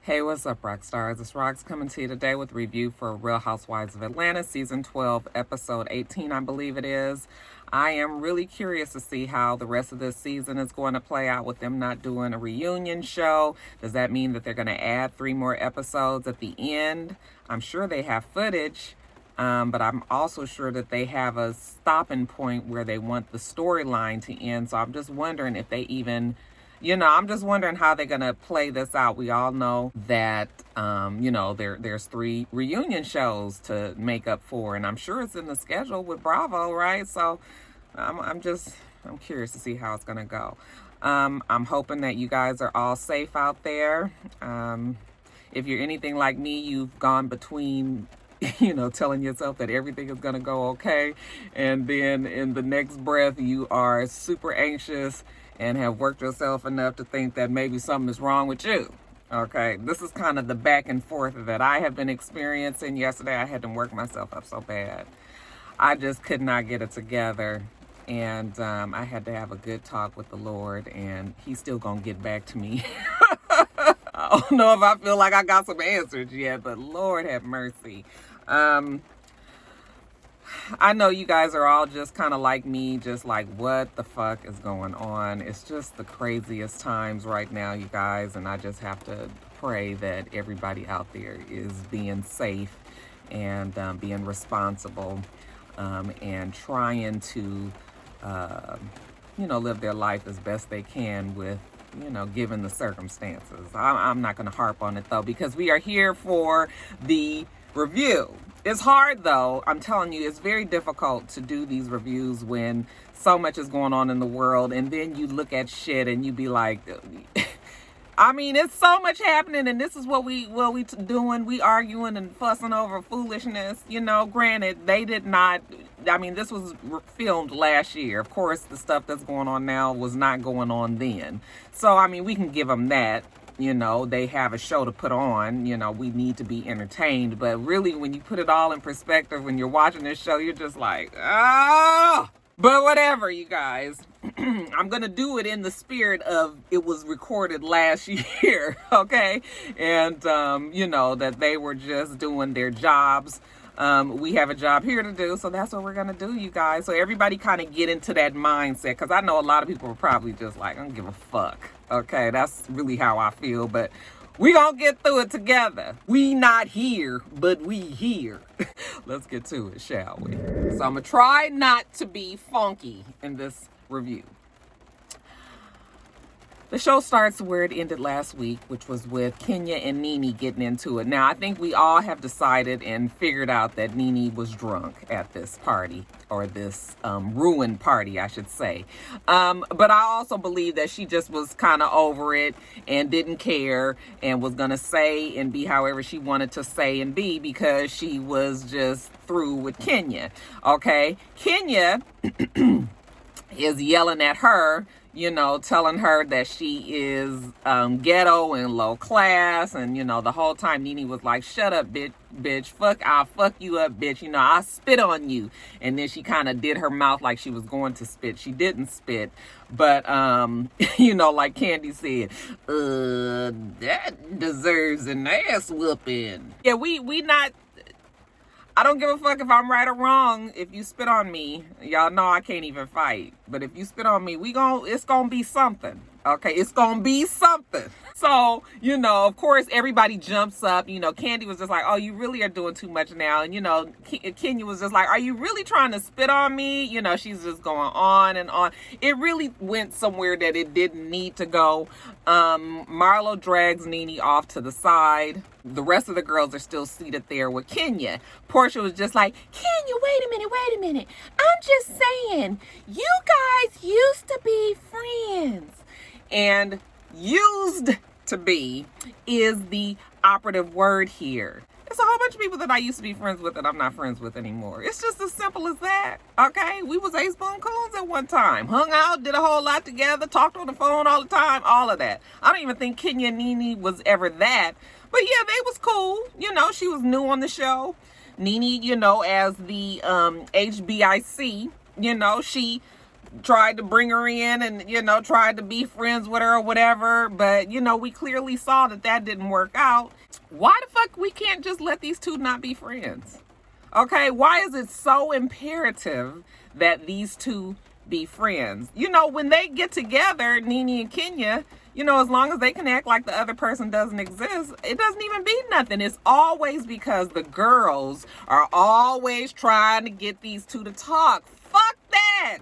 Hey, what's up, rock stars? It's Rox coming to you today with a review for Real Housewives of Atlanta, Season 12, Episode 18, I believe it is. I am really curious to see how the rest of this season is going to play out with them not doing a reunion show. Does that mean that they're going to add 3 more episodes at the end? I'm sure they have footage, but I'm also sure that they have a stopping point where they want the storyline to end. So I'm just wondering if they even... I'm just wondering how they're going to play this out. We all know that, there's 3 reunion shows to make up for, and I'm sure it's in the schedule with Bravo, right? So I'm curious to see how it's going to go. I'm hoping that you guys are all safe out there. If you're anything like me, you've gone between telling yourself that everything is going to go okay. And then in the next breath, you are super anxious and have worked yourself enough to think that maybe something is wrong with you. Okay, this is kind of the back and forth that I have been experiencing. Yesterday, I had to work myself up so bad. I just could not get it together. And I had to have a good talk with the Lord, and he's still going to get back to me. I don't know if I feel like I got some answers yet, but Lord have mercy. I know you guys are all just kind of like me, just like, what the fuck is going on? It's just the craziest times right now, you guys, and I just have to pray that everybody out there is being safe and being responsible and trying to, live their life as best they can with, given the circumstances. I'm not going to harp on it, though, because we are here for the review. It's hard, though. I'm telling you, it's very difficult to do these reviews when so much is going on in the world, and then you look at shit and you be like, I mean, it's so much happening, and this is what we doing. We arguing and fussing over foolishness. Granted, they did not. I mean, this was filmed last year. Of course, the stuff that's going on now was not going on then. So, I mean, we can give them that. They have a show to put on. We need to be entertained. But really, when you put it all in perspective, when you're watching this show, you're just like, ah. But whatever, you guys. I'm going to do it in the spirit of it was recorded last year, okay? And, that they were just doing their jobs. We have a job here to do, so that's what we're going to do, you guys. So everybody kind of get into that mindset, because I know a lot of people are probably just like, I don't give a fuck, okay? That's really how I feel, but we gonna get through it together. We not here, but we here. Let's get to it, shall we? So I'm gonna try not to be funky in this review. The show starts where it ended last week, which was with Kenya and Nene getting into it. Now, I think we all have decided and figured out that Nene was drunk at this party, or this ruined party, I should say. But I also believe that she just was kind of over it and didn't care and was going to say and be however she wanted to say and be, because she was just through with Kenya. Okay? Kenya is yelling at her, telling her that she is ghetto and low class. And, the whole time Nene was like, shut up, bitch. I'll fuck you up, bitch. I spit on you. And then she kind of did her mouth like she was going to spit. She didn't spit. But, like Candy said, that deserves an ass whooping. Yeah, we not... I don't give a fuck if I'm right or wrong. If you spit on me, y'all know I can't even fight. But if you spit on me, it's gonna be something. Okay, it's gonna be something. So, of course, everybody jumps up. Candy was just like, oh, you really are doing too much now. And, Kenya was just like, are you really trying to spit on me? She's just going on and on. It really went somewhere that it didn't need to go. Marlo drags Nene off to the side. The rest of the girls are still seated there with Kenya. Portia was just like, Kenya, wait a minute. I'm just saying, you guys used to be friends. And used to be is the operative word here. There's a whole bunch of people that I used to be friends with that I'm not friends with anymore. It's just as simple as that, okay? We was ace spoon coons at one time. Hung out, did a whole lot together, talked on the phone all the time, all of that. I don't even think Kenya and Nene was ever that. But yeah, they was cool. She was new on the show. Nene, as the HBIC, she tried to bring her in and, tried to be friends with her or whatever. But, we clearly saw that didn't work out. Why the fuck we can't just let these two not be friends? Okay, why is it so imperative that these two be friends? When they get together, Nene and Kenya, as long as they can act like the other person doesn't exist, it doesn't even be nothing. It's always because the girls are always trying to get these two to talk. Fuck that.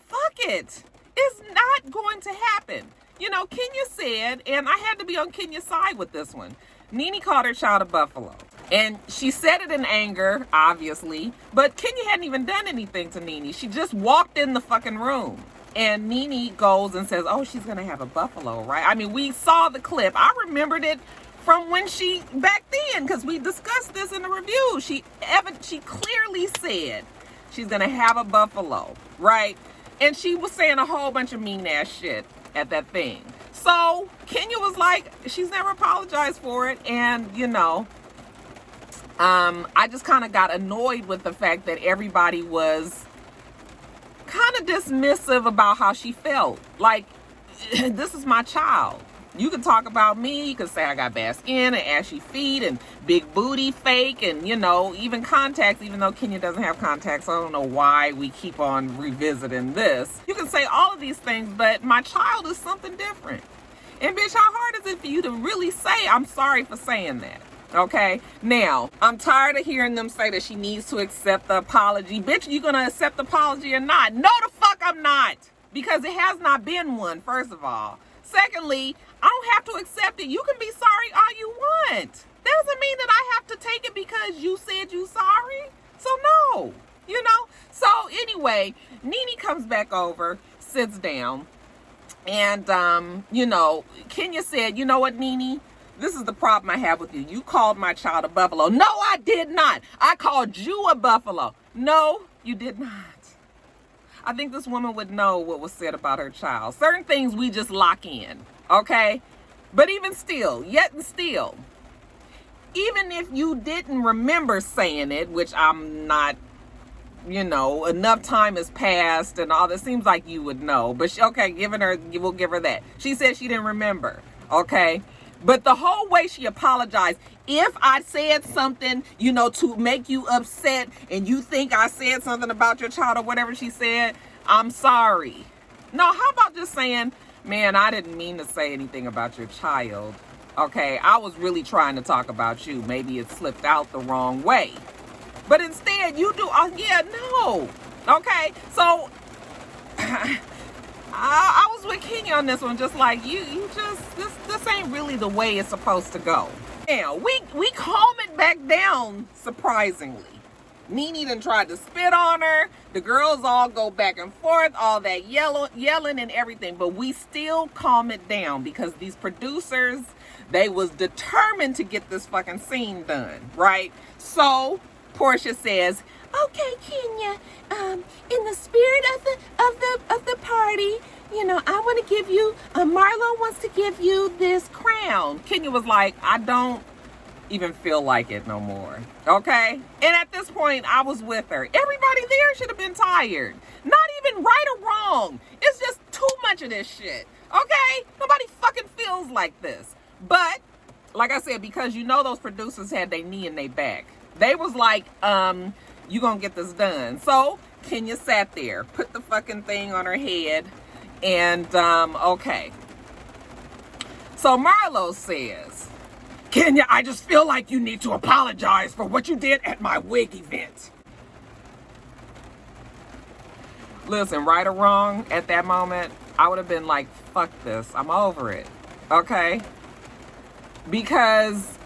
Fuck it. It's not going to happen. Kenya said, and I had to be on Kenya's side with this one, Nene called her child a buffalo. And she said it in anger, obviously, but Kenya hadn't even done anything to Nene. She just walked in the fucking room. And Nene goes and says, oh, she's going to have a buffalo, right? I mean, we saw the clip. I remembered it from when back then, because we discussed this in the review. She clearly said she's going to have a buffalo, right? And she was saying a whole bunch of mean ass shit at that thing. So Kenya was like, she's never apologized for it. And, I just kind of got annoyed with the fact that everybody was kind of dismissive about how she felt. Like, this is my child. You can talk about me. You can say I got bad skin and ashy feet and big booty fake and, even contacts, even though Kenya doesn't have contacts. I don't know why we keep on revisiting this. You can say all of these things, but my child is something different. And bitch, how hard is it for you to really say, I'm sorry for saying that? Okay, now, I'm tired of hearing them say that she needs to accept the apology. Bitch, you gonna accept the apology or not? No, the fuck I'm not. Because it has not been one, first of all. Secondly, I don't have to accept it. You can be sorry all you want. That doesn't mean that I have to take it because you said you sorry. So no, So anyway, Nene comes back over, sits down, and, Kenya said, you know what, Nene? This is the problem I have with you. You called my child a buffalo. No, I did not. I called you a buffalo. No, you did not. I think this woman would know what was said about her child. Certain things we just lock in, okay? But even still, even if you didn't remember saying it, which I'm not, enough time has passed and all that, seems like you would know. But we'll give her that. She said she didn't remember, okay? But the whole way she apologized, if I said something, to make you upset and you think I said something about your child or whatever she said, I'm sorry. No, how about just saying, man, I didn't mean to say anything about your child. Okay, I was really trying to talk about you. Maybe it slipped out the wrong way. But instead, you do, no. Okay, so I was with Kenya on this one, just like this ain't really the way it's supposed to go. Now, we calm it back down, surprisingly. Nene done tried to spit on her. The girls all go back and forth, all that yelling and everything, but we still calm it down because these producers, they was determined to get this fucking scene done, right? So Portia says, okay, Kenya, in the spirit of the party, I want to give you, Marlo wants to give you this crown. Kenya was like, I don't even feel like it no more. Okay? And at this point, I was with her. Everybody there should have been tired. Not even right or wrong. It's just too much of this shit. Okay? Nobody fucking feels like this. But, like I said, because those producers had their knee in their back. They was like, you gonna get this done. So Kenya sat there, put the fucking thing on her head, and okay. So Marlo says, Kenya, I just feel like you need to apologize for what you did at my wig event. Listen, right or wrong, at that moment, I would have been like, fuck this, I'm over it. Okay? Because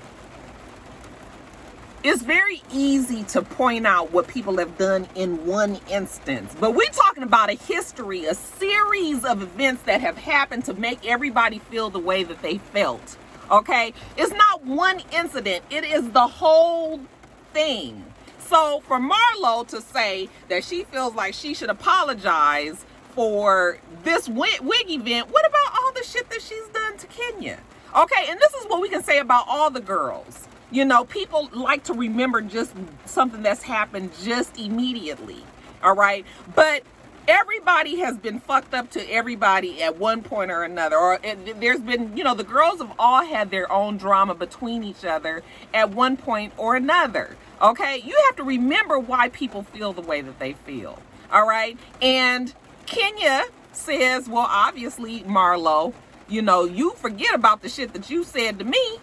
it's very easy to point out what people have done in one instance. But we're talking about a history, a series of events that have happened to make everybody feel the way that they felt. Okay? It's not one incident. It is the whole thing. So for Marlo to say that she feels like she should apologize for this wig event, what about all the shit that she's done to Kenya? Okay, and this is what we can say about all the girls. People like to remember just something that's happened just immediately. All right. But Everybody has been fucked up to everybody at one point or another. Or there's been, the girls have all had their own drama between each other at one point or another. Okay? You have to remember why people feel the way that they feel. All right? And Kenya says, well, obviously, Marlo, you forget about the shit that you said to me.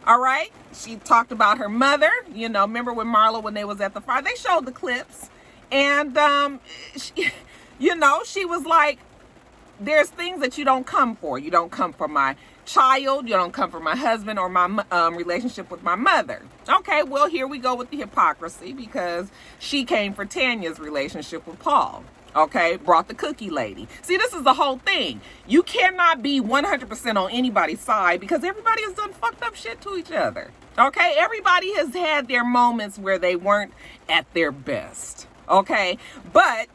All right? She talked about her mother. Remember when Marlo, when they was at the fire, they showed the clips. And, she was like, there's things that you don't come for. You don't come for my child. You don't come for my husband or my relationship with my mother. Okay, well, here we go with the hypocrisy, because she came for Tanya's relationship with Paul. Okay, brought the cookie lady. See, this is the whole thing. You cannot be 100% on anybody's side, because everybody has done fucked up shit to each other. Okay, everybody has had their moments where they weren't at their best. Okay, but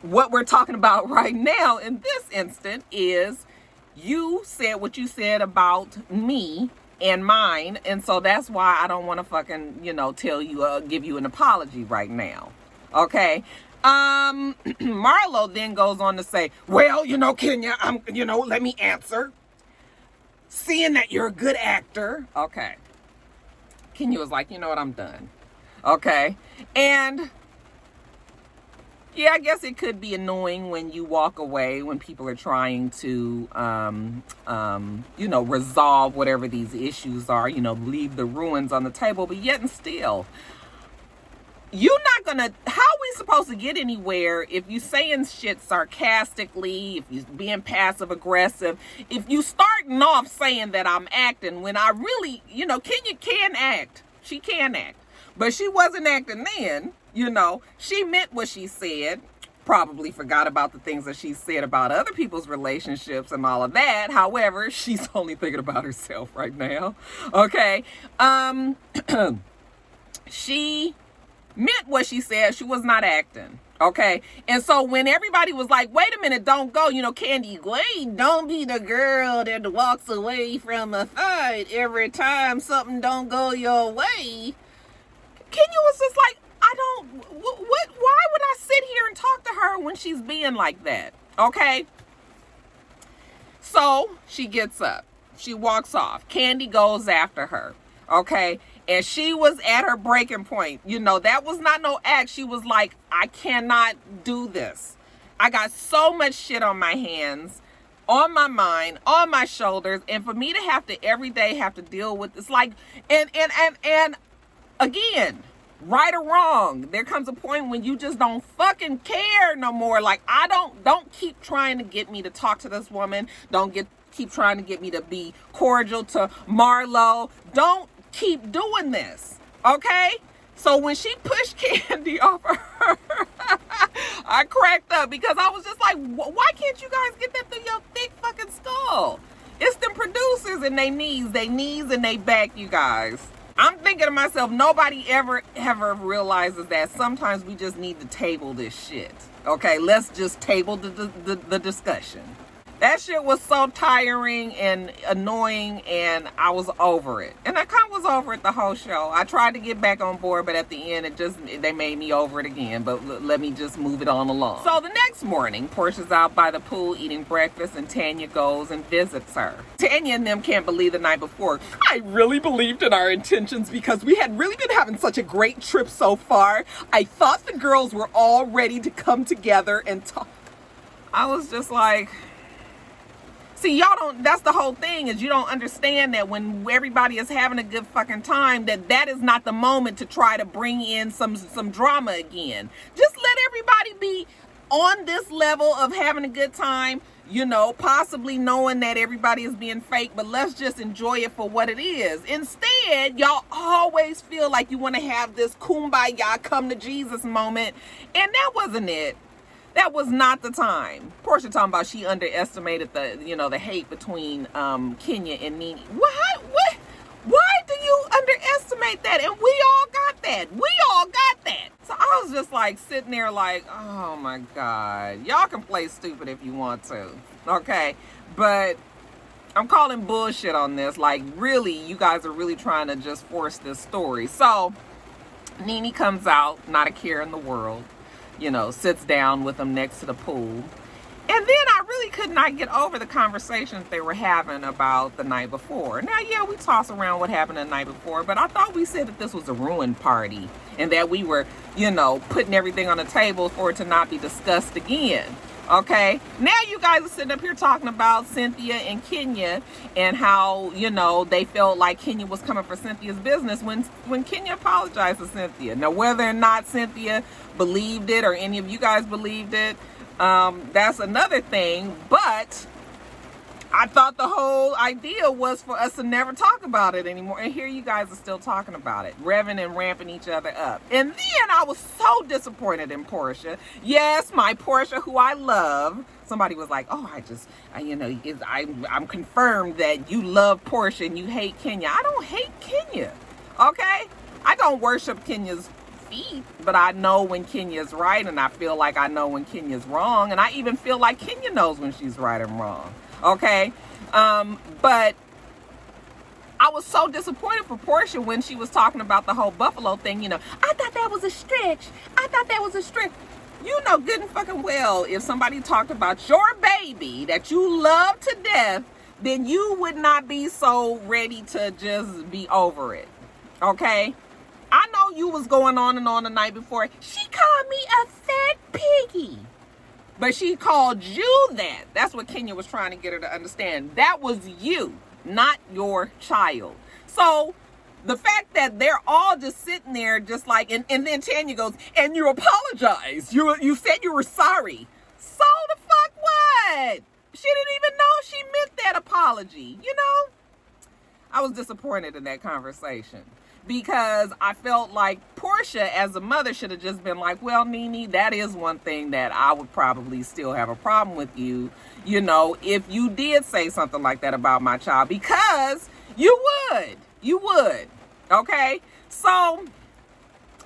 what we're talking about right now in this instant is you said what you said about me and mine. And so that's why I don't want to fucking, tell you, give you an apology right now. Okay. Marlo then goes on to say, well, Kenya, let me answer. Seeing that you're a good actor. Okay. Kenya was like, you know what, I'm done. Okay. And yeah, I guess it could be annoying when you walk away when people are trying to, resolve whatever these issues are, leave the ruins on the table. But yet and still, you're not gonna, how are we supposed to get anywhere if you saying shit sarcastically, if you being passive aggressive, if you starting off saying that I'm acting when I really, Kenya can act. She can act. But she wasn't acting then. She meant what she said, probably forgot about the things that she said about other people's relationships and all of that. However, she's only thinking about herself right now. Okay. She meant what she said. She was not acting. Okay. And so when everybody was like, wait a minute, don't go, Candy, wait, don't be the girl that walks away from a fight every time something don't go your way. Kenya was just like, why would I sit here and talk to her when she's being like that? Okay. So she gets up, she walks off. Candy goes after her. Okay. And she was at her breaking point. That was not no act. She was like, I cannot do this. I got so much shit on my hands, on my mind, on my shoulders. And for me to have to every day have to deal with this, like, and again, right or wrong, there comes a point when you just don't fucking care no more. Like, don't keep trying to get me to talk to this woman. Keep trying to get me to be cordial to Marlo. Don't keep doing this. Okay? So when she pushed Candy off of her, I cracked up, because I was just like, why can't you guys get that through your thick fucking skull? It's them producers and they knees and they back, you guys. I'm thinking to myself, nobody ever realizes that sometimes we just need to table this shit. Okay, let's just table the discussion. That shit was so tiring and annoying, and I was over it. And I kind of was over it the whole show. I tried to get back on board, but at the end, they made me over it again. But let me just move it on along. So the next morning, Portia's out by the pool eating breakfast, and Tanya goes and visits her. Tanya and them can't believe the night before, I really believed in our intentions because we had really been having such a great trip so far. I thought the girls were all ready to come together and talk. I was just like, see, y'all don't, that's the whole thing, is you don't understand that when everybody is having a good fucking time, that is not the moment to try to bring in some drama again. Just let everybody be on this level of having a good time, possibly knowing that everybody is being fake, but let's just enjoy it for what it is. Instead, y'all always feel like you want to have this kumbaya come to Jesus moment, and that wasn't it. That was not the time. Portia talking about she underestimated the hate between Kenya and Nene. What? Why do you underestimate that? And we all got that. So I was just like sitting there like, oh my God. Y'all can play stupid if you want to. Okay. But I'm calling bullshit on this. Like, really, you guys are really trying to just force this story. So Nene comes out, not a care in the world. sits down with them next to the pool. And then I really could not get over the conversation that they were having about the night before. Now, yeah, we toss around what happened the night before, but I thought we said that this was a ruin party and that we were, putting everything on the table for it to not be discussed again. Okay, now you guys are sitting up here talking about Cynthia and Kenya and how, they felt like Kenya was coming for Cynthia's business when Kenya apologized to Cynthia. Now, whether or not Cynthia believed it or any of you guys believed it, that's another thing, but I thought the whole idea was for us to never talk about it anymore. And here you guys are still talking about it, revving and ramping each other up. And then I was so disappointed in Portia. Yes, my Portia, who I love. Somebody was like, oh, I'm confirmed that you love Portia and you hate Kenya. I don't hate Kenya, okay? I don't worship Kenya's feet, but I know when Kenya's right, and I feel like I know when Kenya's wrong, and I even feel like Kenya knows when she's right and wrong. Okay, but I was so disappointed for Portia when she was talking about the whole Buffalo thing. I thought that was a stretch. You know good and fucking well, if somebody talked about your baby that you love to death, then you would not be so ready to just be over it. Okay? I know you was going on and on the night before. She called me a fat piggy. But she called you that. That's what Kenya was trying to get her to understand. That was you, not your child. So the fact that they're all just sitting there just like, and then Tanya goes, and you apologized. You said you were sorry. So the fuck what? She didn't even know she meant that apology, I was disappointed in that conversation. Because I felt like Portia, as a mother, should have just been like, well, Nene, that is one thing that I would probably still have a problem with you, if you did say something like that about my child, because you would, okay? So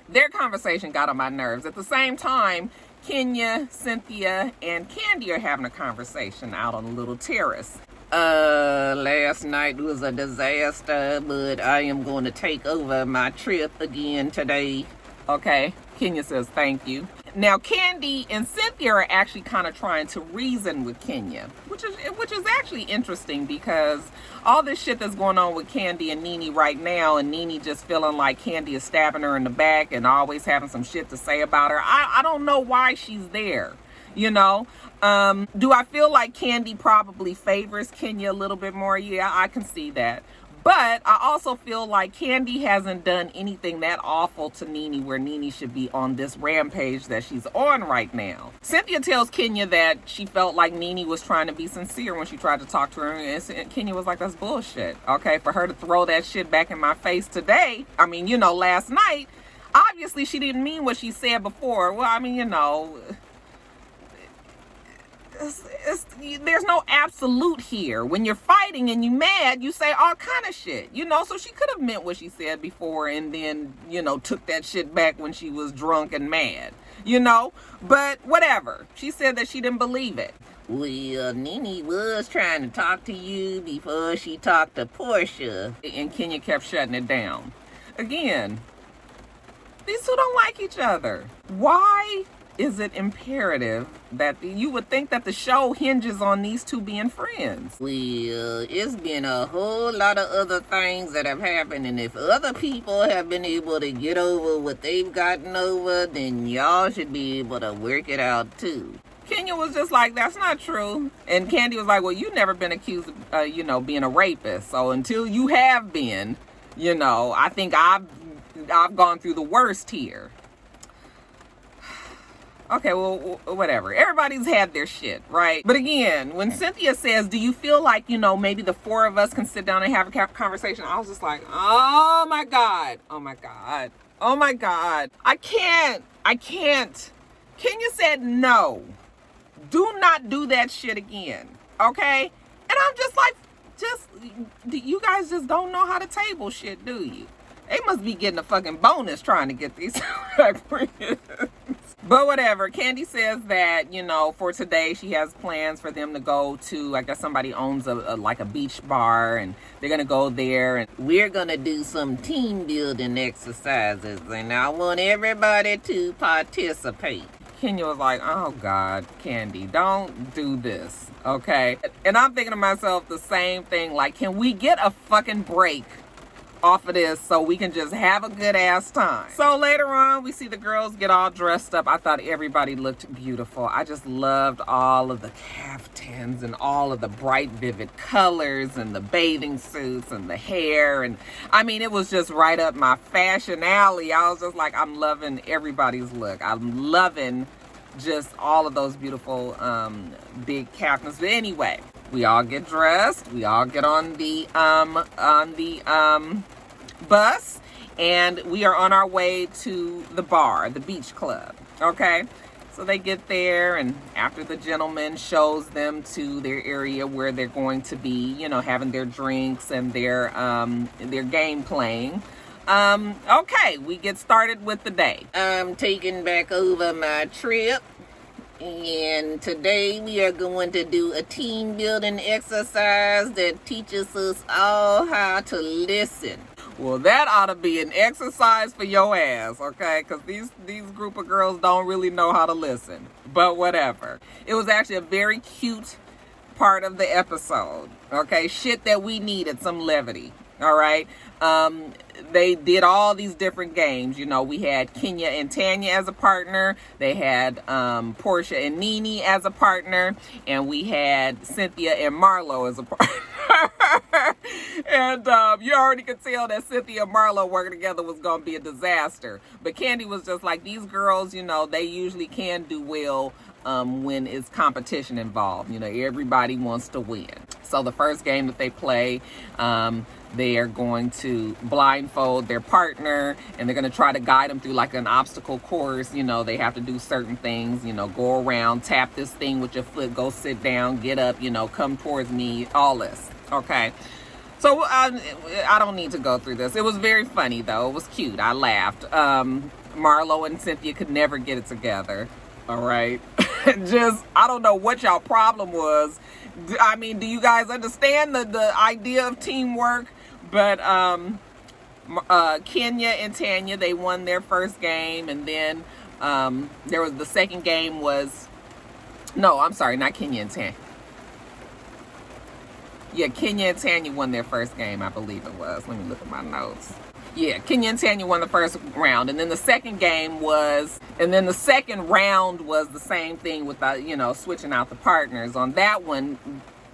their conversation got on my nerves. At the same time, Kenya, Cynthia, and Candy are having a conversation out on a little terrace. Last night was a disaster, but I am going to take over my trip again today. Okay, Kenya says thank you. Now, Candy and Cynthia are actually kind of trying to reason with Kenya, which is actually interesting because all this shit that's going on with Candy and Nene right now, and Nene just feeling like Candy is stabbing her in the back and always having some shit to say about her. I don't know why she's there. Do I feel like Candy probably favors Kenya a little bit more? Yeah, I can see that. But I also feel like Candy hasn't done anything that awful to Nene where Nene should be on this rampage that she's on right now. Cynthia tells Kenya that she felt like Nene was trying to be sincere when she tried to talk to her. And Kenya was like, that's bullshit. Okay, for her to throw that shit back in my face today, last night, obviously she didn't mean what she said before. Well, there's no absolute here. When you're fighting and you mad, you say all kind of shit, so she could have meant what she said before and then, took that shit back when she was drunk and mad, but whatever. She said that she didn't believe it. Well, Nene was trying to talk to you before she talked to Portia. And Kenya kept shutting it down. Again, these two don't like each other. Why is it imperative that you would think that the show hinges on these two being friends? Well, it's been a whole lot of other things that have happened, and if other people have been able to get over what they've gotten over, then y'all should be able to work it out too. Kenya was just like, that's not true. And Candy was like, well, you've never been accused of, being a rapist. So until you have been, I think I've gone through the worst here. Okay, well, whatever. Everybody's had their shit, right? But again, when Cynthia says, do you feel like, maybe the four of us can sit down and have a conversation? I was just like, oh my God. I can't. Kenya said, no, do not do that shit again. Okay? And I'm just like, you guys just don't know how to table shit, do you? They must be getting a fucking bonus trying to get these friends. But whatever. Candy says that, for today she has plans for them to go to, I guess somebody owns a beach bar, and they're going to go there and we're going to do some team building exercises, and I want everybody to participate. Kenya was like, oh God, Candy, don't do this, okay? And I'm thinking to myself the same thing, like, can we get a fucking break off of this so we can just have a good ass time? So later on, we see the girls get all dressed up. I thought everybody looked beautiful. I just loved all of the caftans and all of the bright, vivid colors and the bathing suits and the hair. And I mean, it was just right up my fashion alley. I was just like, I'm loving everybody's look. I'm loving just all of those beautiful big caftans. But anyway, we all get dressed. We all get on the bus, and we are on our way to the bar, the beach club. Okay, so they get there, and after the gentleman shows them to their area where they're going to be, you know, having their drinks and their game playing. Okay, we get started with the day. I'm taking back over my trip. And today we are going to do a team building exercise that teaches us all how to listen. Well, that ought to be an exercise for your ass, okay? Because these group of girls don't really know how to listen. But whatever. It was actually a very cute part of the episode, okay? Shit that we needed, some levity, all right? They did all these different games. You know, we had Kenya and Tanya as a partner. They had Portia and Nene as a partner. And we had Cynthia and Marlo as a partner. And you already could tell that Cynthia and Marlo working together was going to be a disaster. But Candy was just like, these girls, you know, they usually can do well when it's competition involved. You know, everybody wants to win. So the first game that they play, they are going to blindfold their partner, and they're going to try to guide them through like an obstacle course. You know, they have to do certain things, you know, go around, tap this thing with your foot, go sit down, get up, you know, come towards me, all this. Okay. So I don't need to go through this. It was very funny, though. It was cute. I laughed. Marlo and Cynthia could never get it together. All right. Just, I don't know what y'all problem was. I mean, do you guys understand the idea of teamwork? But Kenya and Tanya, they won their first game. And then there was the second game was, no, I'm sorry, not Kenya and Tanya. Yeah, Kenya and Tanya won their first game, I believe it was. Let me look at my notes. Yeah, Kenya and Tanya won the first round. And then the second game was, and then the second round was the same thing with, you know, switching out the partners. On that one,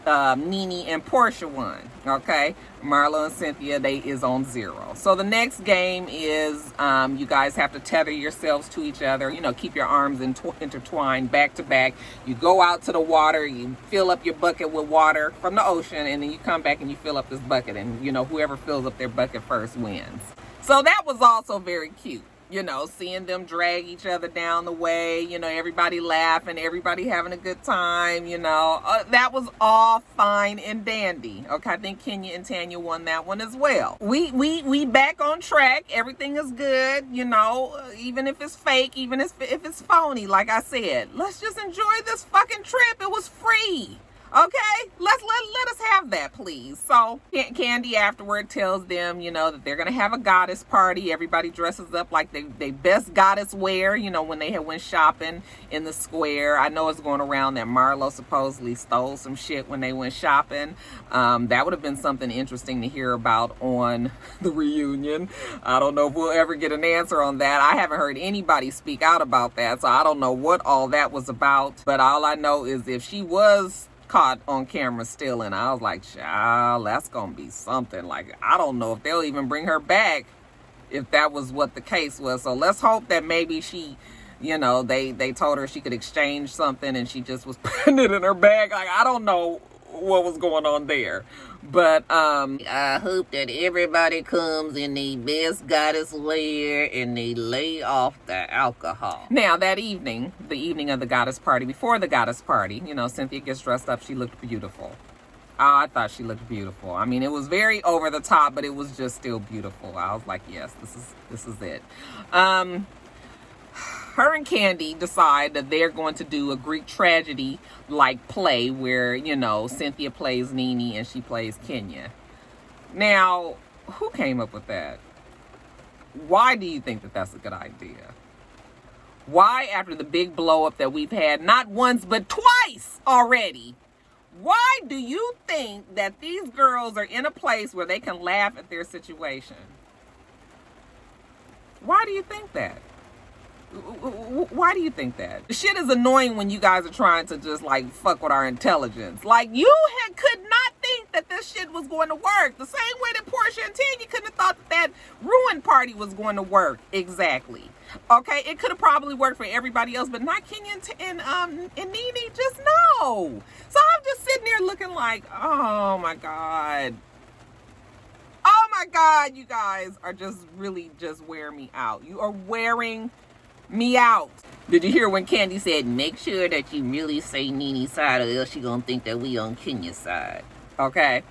Nene and Portia won, okay? Marlo and Cynthia, they is on 0. So the next game is you guys have to tether yourselves to each other, you know, keep your arms intertwined back to back. You go out to the water, you fill up your bucket with water from the ocean, and then you come back and you fill up this bucket, and, you know, whoever fills up their bucket first wins. So that was also very cute. You know, seeing them drag each other down the way, you know, everybody laughing, everybody having a good time, you know. That was all fine and dandy. Okay, I think Kenya and Tanya won that one as well. We back on track. Everything is good, you know, even if it's fake, even if it's phony, like I said. Let's just enjoy this fucking trip. It was free. Okay, let us have that, please. So Candy afterward tells them, you know, that they're gonna have a goddess party. Everybody dresses up like they best goddess wear, you know, when they had went shopping in the square. I know it's going around that Marlo supposedly stole some shit when they went shopping. That would have been something interesting to hear about on the reunion. I don't know if we'll ever get an answer on that. I haven't heard anybody speak out about that, so I don't know what all that was about. But all I know is if she was caught on camera stealing, I was like, child, that's gonna be something. Like, I don't know if they'll even bring her back if that was what the case was. So let's hope that maybe she, you know, they told her she could exchange something and she just was putting it in her bag. Like, I don't know what was going on there. But I hope that everybody comes in the best goddess wear and they lay off the alcohol. Now, that evening, the evening of the goddess party, before the goddess party, you know, Cynthia gets dressed up. She looked beautiful. Oh, I thought she looked beautiful. I mean, it was very over the top, but it was just still beautiful. I was like, yes, this is it. Her and Candy decide that they're going to do a Greek tragedy-like play where, you know, Cynthia plays Nene and she plays Kenya. Now, who came up with that? Why do you think that that's a good idea? Why, after the big blow up that we've had, not once, but twice already, why do you think that these girls are in a place where they can laugh at their situation? Why do you think that? Why do you think that? The shit is annoying when you guys are trying to just like fuck with our intelligence. Like, you could not think that this shit was going to work. The same way that Portia and Tanya couldn't have thought that ruin party was going to work. Exactly. Okay, it could have probably worked for everybody else, but not Kenya and Nene. Just no. So I'm just sitting there looking like, oh my God. Oh my God, you guys are just really just wearing me out. You are wearing me out. Did you hear when Candy said, make sure that you really say Nene's side or else she gonna think that we on Kenya's side? Okay.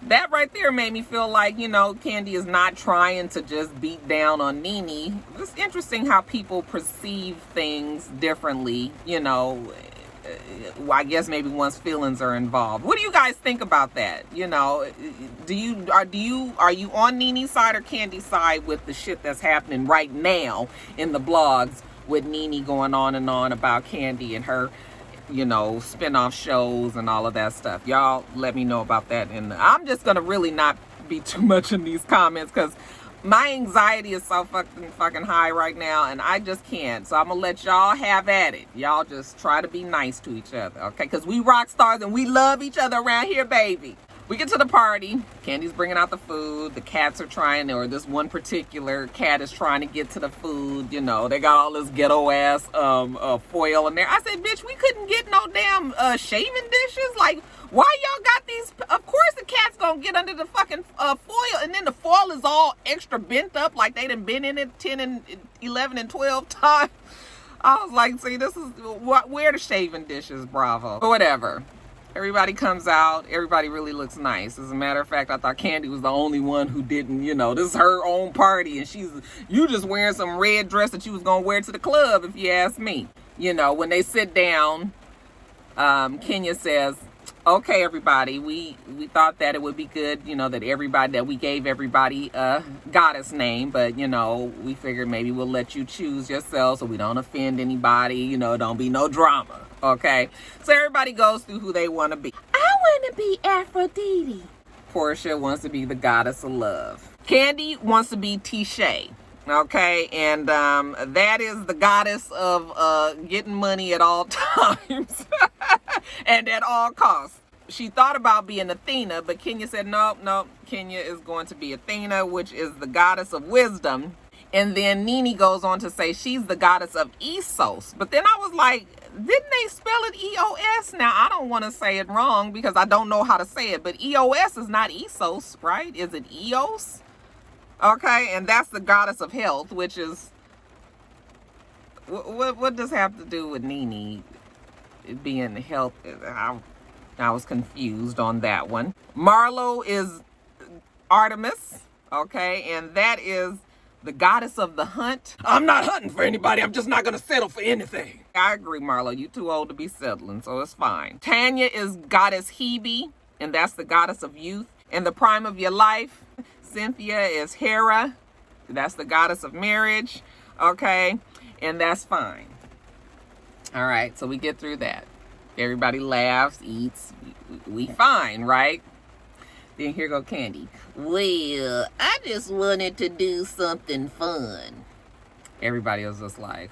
That right there made me feel like, you know, Candy is not trying to just beat down on Nene. It's interesting how people perceive things differently, you know. I guess maybe one's feelings are involved. What do you guys think about that? You know, are you on Nene's side or Candy's side with the shit that's happening right now in the blogs with Nene going on and on about Candy and her, you know, spin-off shows and all of that stuff? Y'all let me know about that. And I'm just gonna really not be too much in these comments because my anxiety is so fucking high right now, and I just can't. So I'm gonna let y'all have at it. Y'all just try to be nice to each other, okay? Because we rock stars and we love each other around here, baby. We get to the party. Candy's bringing out the food. The cats are trying, or this one particular cat is trying to get to the food. You know, they got all this ghetto ass foil in there. I said, bitch, we couldn't get no damn shaving dishes. Like, why y'all got these? Of course the cat's gonna get under the fucking foil, and then the foil is all extra bent up like they done been in it 10 and 11 and 12 times. I was like, see, this is where the shaving dishes, bravo. But whatever. Everybody comes out. Everybody really looks nice. As a matter of fact, I thought Candy was the only one who didn't, you know, this is her own party. And you just wearing some red dress that you was going to wear to the club, if you ask me. You know, when they sit down, Kenya says, okay, everybody, we thought that it would be good, you know, that we gave everybody a goddess name, but, you know, we figured maybe we'll let you choose yourself so we don't offend anybody, you know, don't be no drama, okay? So everybody goes through who they want to be. I want to be Aphrodite. Portia wants to be the goddess of love. Candy wants to be Tisha. Okay, and that is the goddess of getting money at all times and at all costs. She thought about being Athena, but Kenya said, no, Kenya is going to be Athena, which is the goddess of wisdom. And then Nene goes on to say she's the goddess of Esos. But then I was like, didn't they spell it E-O-S? Now, I don't want to say it wrong because I don't know how to say it, but E-O-S is not Esos, right? Is it Eos? Okay, and that's the goddess of health, which is, what does have to do with Nene being health? I was confused on that one. Marlo is Artemis, okay, and that is the goddess of the hunt. I'm not hunting for anybody. I'm just not going to settle for anything. I agree, Marlo. You too old to be settling, so it's fine. Tanya is goddess Hebe, and that's the goddess of youth. In the prime of your life, Cynthia is Hera. That's the goddess of marriage. Okay. And that's fine. All right. So we get through that. Everybody laughs, eats. We fine, right? Then here go Candy. Well, I just wanted to do something fun. Everybody was just like,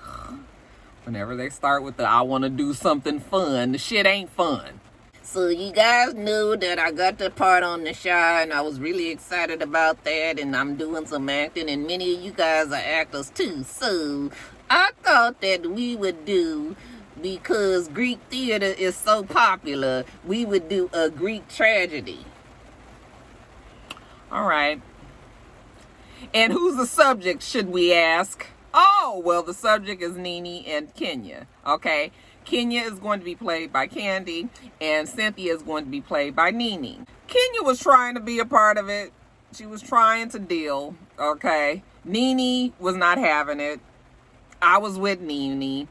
whenever they start with the I want to do something fun, the shit ain't fun. So you guys knew that I got the part on The Chi, and I was really excited about that, and I'm doing some acting, and many of you guys are actors too. So I thought that we would do, because Greek theater is so popular, we would do a Greek tragedy. All right. And who's the subject, should we ask? Oh, well, the subject is Nene and Kenya, okay? Kenya is going to be played by Candy, and Cynthia is going to be played by Nene. Kenya was trying to be a part of it. She was trying to deal, okay? Nene was not having it. I was with Nene,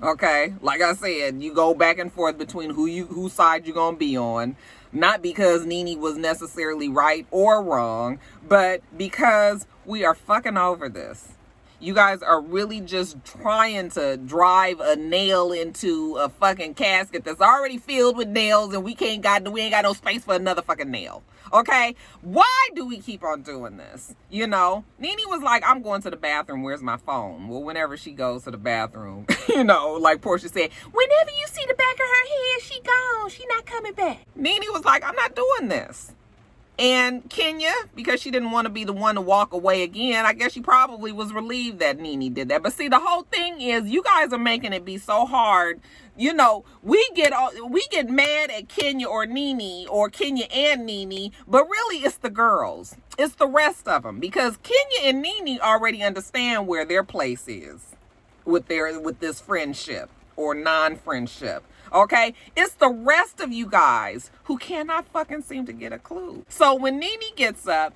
okay? Like I said, you go back and forth between whose side you're going to be on. Not because Nene was necessarily right or wrong, but because we are fucking over this. You guys are really just trying to drive a nail into a fucking casket that's already filled with nails, and we ain't got no space for another fucking nail. Okay? Why do we keep on doing this? You know, Nene was like, I'm going to the bathroom. Where's my phone? Well, whenever she goes to the bathroom, you know, like Portia said, whenever you see the back of her head, she gone. She not coming back. Nene was like, I'm not doing this. And Kenya, because she didn't want to be the one to walk away again, I guess she probably was relieved that Nene did that. But see, the whole thing is, you guys are making it be so hard. You know, we get mad at Kenya or Nene, or Kenya and Nene, but really it's the girls. It's the rest of them, because Kenya and Nene already understand where their place is with this friendship or non-friendship. Okay, it's the rest of you guys who cannot fucking seem to get a clue. So when Nene gets up,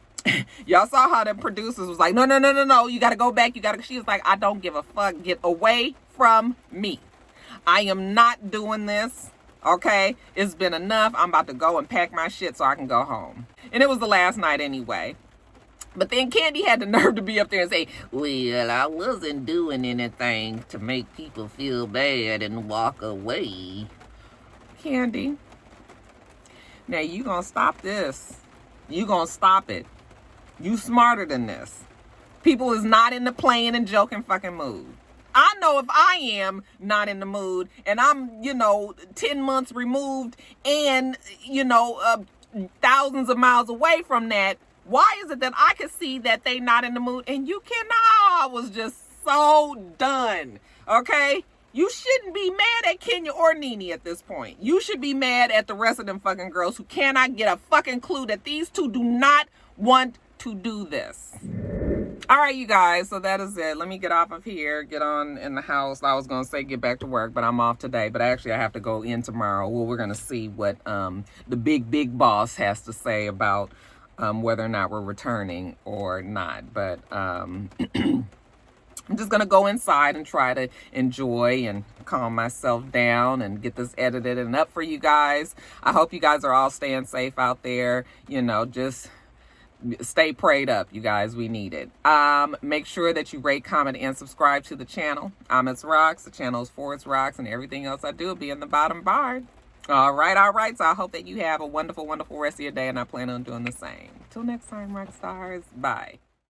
y'all saw how the producers was like, no, you gotta go back. She was like, I don't give a fuck. Get away from me. I am not doing this. Okay, it's been enough. I'm about to go and pack my shit so I can go home. And it was the last night anyway. But then Candy had the nerve to be up there and say, well, I wasn't doing anything to make people feel bad and walk away. Candy, now you gonna stop this. You gonna stop it. You smarter than this. People is not in the playing and joking fucking mood. I know if I am not in the mood, and I'm, 10 months removed and, thousands of miles away from that, why is it that I can see that they not in the mood and you cannot? I was just so done. Okay? You shouldn't be mad at Kenya or Nene at this point. You should be mad at the rest of them fucking girls who cannot get a fucking clue that these two do not want to do this. All right, you guys. So that is it. Let me get off of here. Get on in the house. I was going to say get back to work, but I'm off today. But actually, I have to go in tomorrow. Well, we're going to see what the big boss has to say about whether or not we're returning or not. But I'm just going to go inside and try to enjoy and calm myself down and get this edited and up for you guys. I hope you guys are all staying safe out there. Just stay prayed up, you guys. We need it. Make sure that you rate, comment, and subscribe to the channel. I'm It's Rocks. The channel is for It's Rocks, and everything else I do will be in the bottom bar. All right. So I hope that you have a wonderful, wonderful rest of your day, and I plan on doing the same. Till next time, rock stars. Bye.